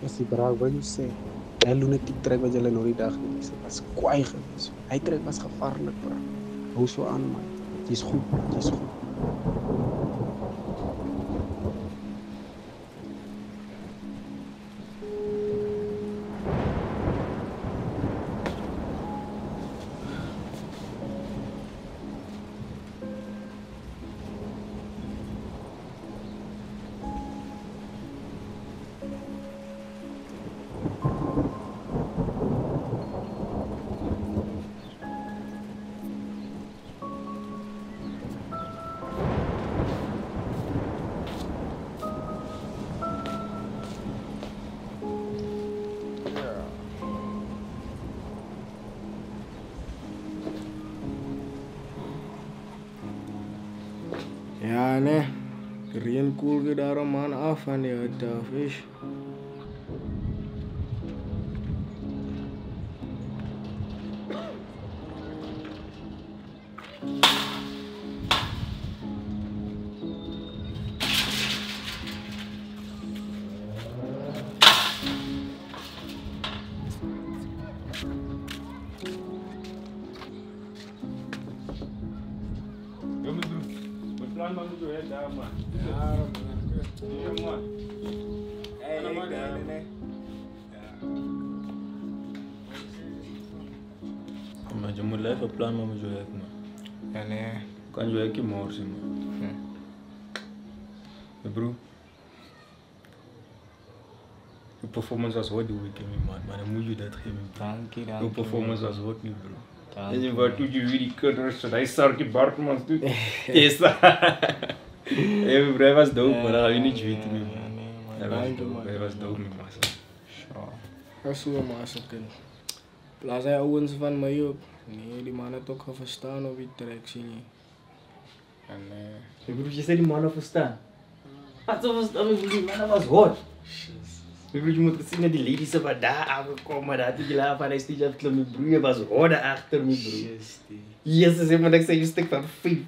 As die braak wat jy sê. Hy lunatiek trek wat julle nou die dag gewees het. Was kwaai gewees. Hy trek was gevaarlik, bro. Hou so aan, man. Jy's goed, man. Jy's goed. Ja, nee. Rien koel je daar een man af van die vis. Man moet je daar man. Ja, man. nee. Maar je moet even plan met je werk man. Ja, nee. Kan je werk morgen man. Bro. Je performance was wat doe ik man, maar dan moet je dat geven. Dank je. Je performance was wat niet bro. En je wat doe je weer die kudders, hij sarki Bartmans doet. Yes. Hey bro, hij was dope man, dat ga je niet weten man. Hij was dope man. Dat is zo'n maasje. Plaats hij ouwens van mij op. Nee, die man heeft ook verstaan op die track zie je. En Je broer, je zei die mannen verstaan. Wat zo verstaan, die mannen was hot. Je broer, je moet zien dat die ladies wat daar aangekomen, dat die laag van hij stietje heeft geklimmen. Mijn broer, je was hot achter me broer. Yes, ze zeggen dat ik zei, je stuk van feet.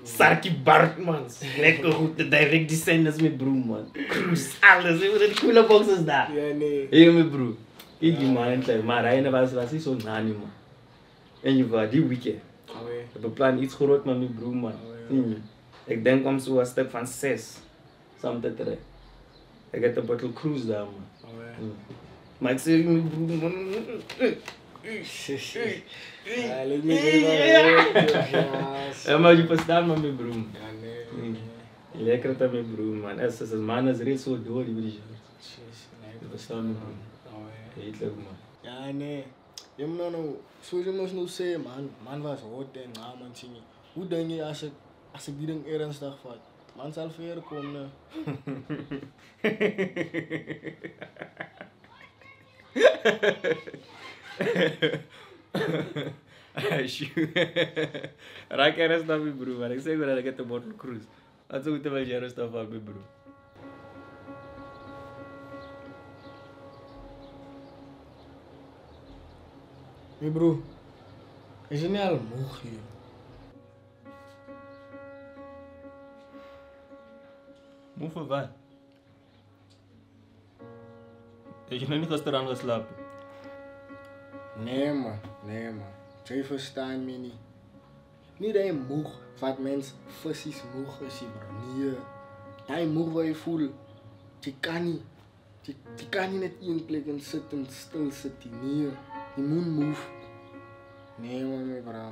Sarki Bartmans. Lekker goed, de direct descendants met broer man. Cruise, alles, je moet die coole boxes daar. ja, nee. Hé mijn broer. Ik die man in tijd, maar hij was niet zo nani man. En je was die weekend. Ik heb een plan iets groot met mijn broer man. Ik denk om zo'n stuk van 6. Samen te trekken. Ik heb een bottle cruise daar man. Maar ik zeg mijn broer man. Ja, let me Ja, maar je verstaat me mijn broer. Ja, nee. Lekker met mijn broer man. Als een man is reeds zo door die bridge. Je verstaat me broer. Heet leuk man. Ja, nee. Je moet nou, zoals je moest nou zeggen man. Man was hot en man zie je. Hoe denk je als ik die ding ernstig vat? Man zal ver komen. Raak ergens naar mijn broer, man. Ik zeg wel dat ik het een bottle cruise. Dat is ook te wel ergens naar van mijn broer. Mijn broer, is je niet al moe hier? Moe voor wat? Heb je nog niet gisteravond geslapen? Nee man. Jij verstaan me niet. Niet dat je moe, wat mensen precies moe is, bro. Nee. Dat je moe wat je voelt. Je kan niet. Je kan niet net in plek en zitten, stil zitten. Nee. Je moet move. Nee man, mijn bro.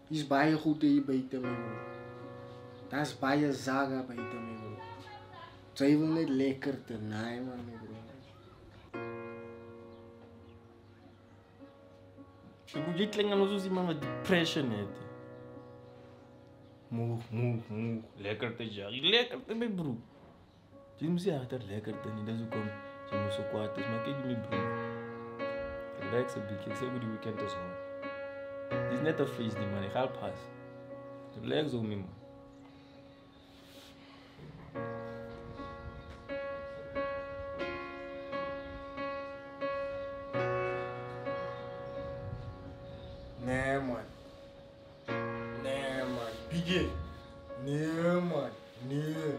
Je is bij je goed in je buiten, mijn bro. Dat is bij je zaga buiten, mijn bro. Zij wil niet lekker te naaien, man, mijn bro. Je klinkt alsof iemand met depression heeft. Moe. Lekker te jagen. Lekker te mijn broer. Je moet zeggen dat lekker te niet. Dat is ook om je moet zo kwaad is. Maar kijk mijn broer. Relax een beetje. Ik zeg hoe die weekend is gewoon. Het is net een feest die man. Ik ga pas. Relax ook man. Nee man. Biggie. Nee man. Nee.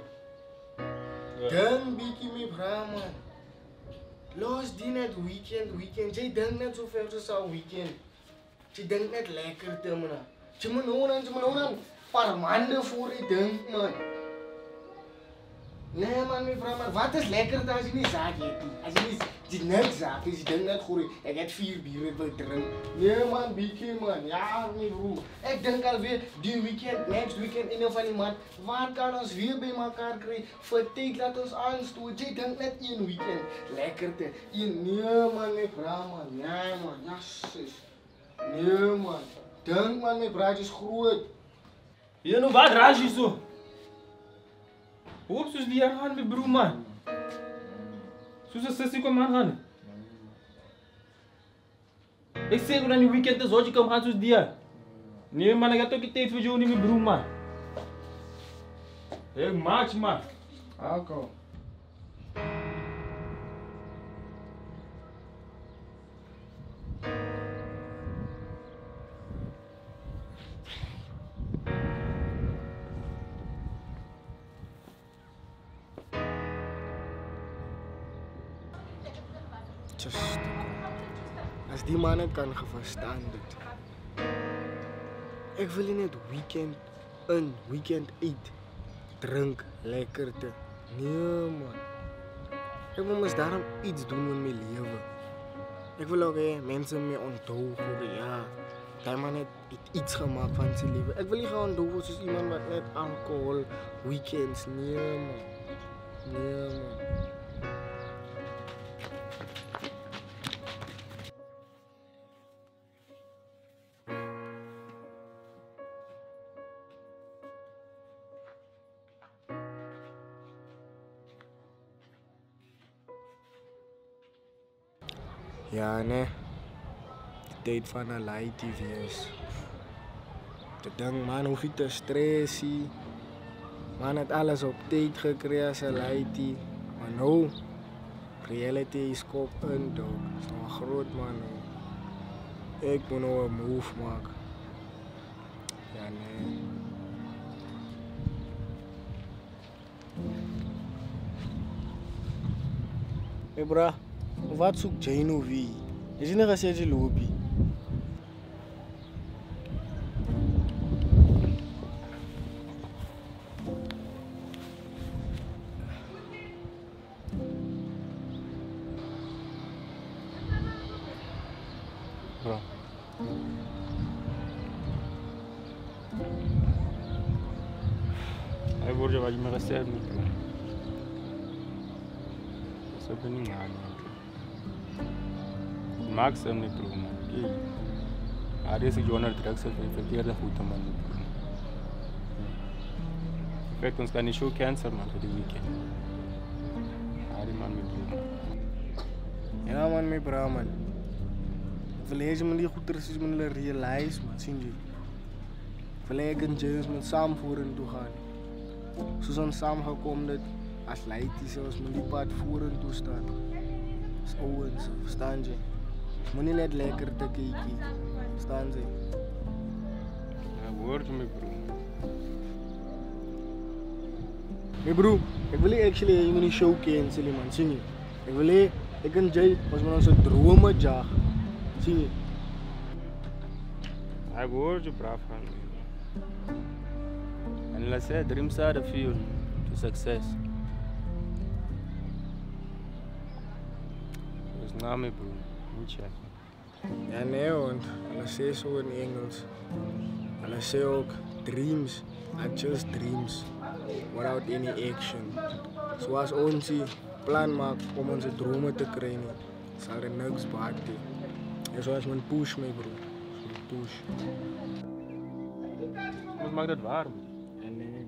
Dan Biggie me bra man. Los die net weekend. Jy dink net so ver soos 'n weekend. Jy dink net lekker te man. Jy moet nou dan paar maande voor jy dink man. Nee man, my vrou, maar wat is lekker as jy nie zaak het nie? As jy nie net zaak is, jy dink net goeie, ek het 4 biere wil drink. Nee man, bietjie man, ja my broer. Ek dink alweer die weekend, next weekend in van die maand, waar kan ons weer by mekaar kry? Vir tyd laat ons aanstoot. Jy dink net 1 weekend, lekker te. Nee man, my vrou man, nee man, jasses. Nee man, dink man, my braadjie is groot. Jy nou wat raas jy so? Hoop soos die jaar gaan my broer man. Soos 'n sussie kom aan. Ek sê dan die weekend is wat jy kom gaan soos die jaar. Nee man, ek het ook nie tyd vir jou nie my broer man. Ek maak man. Alko. As die man het kan verstaan dit. Ek wil nie net weekend in, weekend uit, drink, lekker te. Nee man. Ek wil mos daarom iets doen in my lewe. Ek wil ook hê mense my onthou vir ja. Daai man het iets gemaak van sy lewe. Ek wil nie gaan onthou word soos iemand wat net alcohol, weekends, nee man. Nee man. Ja, nee. Die tyd van 'n Lite TV is. Te ding man, hoef nie te stress nie. Man het alles op tyd gekry as 'n Lite. Maar nou, reality is kop in, dog. Is nog 'n groot man nou. Ek moet nou 'n move maak. Ja, nee. Hey bra, wat soek jy nou wie? Is jy nie gesê jy loop nie? Bro. Ai vor je me gesê het nie. Dis ook nie maar nie. Maak sem nie bro man. Aries ek jonger drugs het verkeerde goede man. Effect ons kan nie show cancer man vir die weekend. Arie man met bro. Ja man, my bra man. Wil jy maar die goeie is met hulle realize man, sien jy? Wil ek en James met saam vorentoe gaan. Soos ons saam gekom dit as leities ons met die pad vorentoe staan. As ouens, verstaan jy? Moenie net lekker te kykie. Verstaan jy? Ja, hoor jy my bro. My bro, ek wil nie actually jy moet die show cancel man, sien jy? Ek wil hê ek en Jay ons moet ons drome jag. Sien jy? Ai hoor jy braaf gaan. En hulle sê dreams are the fuel to success. Dis nou my bro. Niet check. Ja nee, want hulle sê so in Engels. Hulle sê ook dreams are just dreams without any action. So as ons die plan maak om onze drome te kry nie, sal er niks baat nie. En so as men push my bro. So push. Wat maakt dat warm? En nee.